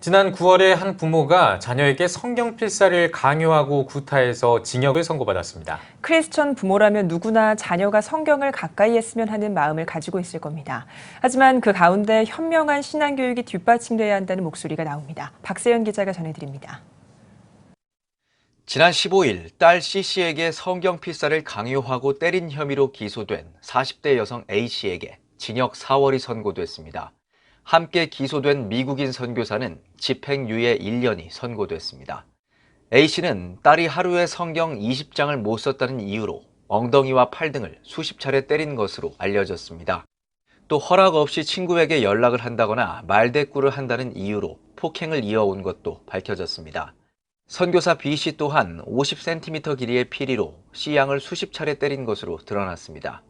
지난 9월에 한 부모가 자녀에게 성경 필사를 강요하고 구타해서 징역을 선고받았습니다. 크리스천 부모라면 누구나 자녀가 성경을 가까이 했으면 하는 마음을 가지고 있을 겁니다. 하지만 그 가운데 현명한 신앙교육이 뒷받침돼야 한다는 목소리가 나옵니다. 박세연 기자가 전해드립니다. 지난 15일 딸 C씨에게 성경 필사를 강요하고 때린 혐의로 기소된 40대 여성 A씨에게 징역 4월이 선고됐습니다. 함께 기소된 미국인 선교사는 집행유예 1년이 선고됐습니다. A씨는 딸이 하루에 성경 20장을 못 썼다는 이유로 엉덩이와 팔 등을 수십 차례 때린 것으로 알려졌습니다. 또 허락 없이 친구에게 연락을 한다거나 말대꾸를 한다는 이유로 폭행을 이어온 것도 밝혀졌습니다. 선교사 B씨 또한 50cm 길이의 피리로 C양을 수십 차례 때린 것으로 드러났습니다.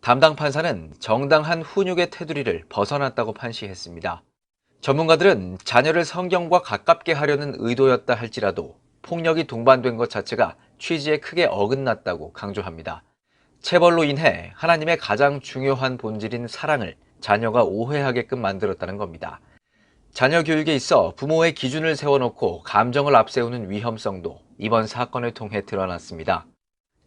담당 판사는 정당한 훈육의 테두리를 벗어났다고 판시했습니다. 전문가들은 자녀를 성경과 가깝게 하려는 의도였다 할지라도 폭력이 동반된 것 자체가 취지에 크게 어긋났다고 강조합니다. 체벌로 인해 하나님의 가장 중요한 본질인 사랑을 자녀가 오해하게끔 만들었다는 겁니다. 자녀 교육에 있어 부모의 기준을 세워놓고 감정을 앞세우는 위험성도 이번 사건을 통해 드러났습니다.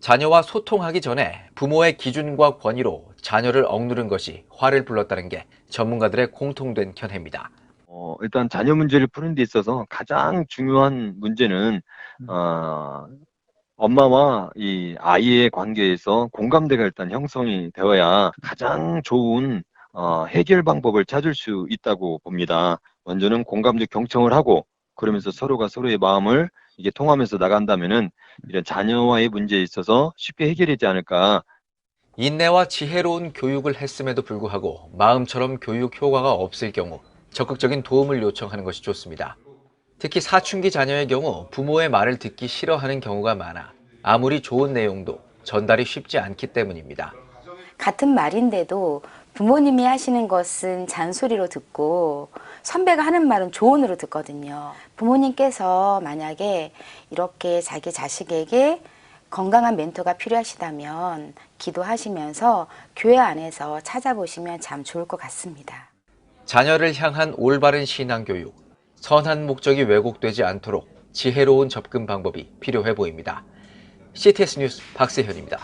자녀와 소통하기 전에 부모의 기준과 권위로 자녀를 억누른 것이 화를 불렀다는 게 전문가들의 공통된 견해입니다. 일단 자녀 문제를 푸는 데 있어서 가장 중요한 문제는 엄마와 이 아이의 관계에서 공감대가 일단 형성이 되어야 가장 좋은 해결 방법을 찾을 수 있다고 봅니다. 먼저는 공감적 경청을 하고 그러면서 서로가 서로의 마음을 이게 통하면서 나간다면은 이런 자녀와의 문제에 있어서 쉽게 해결되지 않을까. 인내와 지혜로운 교육을 했음에도 불구하고 마음처럼 교육 효과가 없을 경우 적극적인 도움을 요청하는 것이 좋습니다. 특히 사춘기 자녀의 경우 부모의 말을 듣기 싫어하는 경우가 많아 아무리 좋은 내용도 전달이 쉽지 않기 때문입니다. 같은 말인데도 부모님이 하시는 것은 잔소리로 듣고 선배가 하는 말은 조언으로 듣거든요. 부모님께서 만약에 이렇게 자기 자식에게 건강한 멘토가 필요하시다면 기도하시면서 교회 안에서 찾아보시면 참 좋을 것 같습니다. 자녀를 향한 올바른 신앙교육, 선한 목적이 왜곡되지 않도록 지혜로운 접근 방법이 필요해 보입니다. CTS 뉴스 박세현입니다.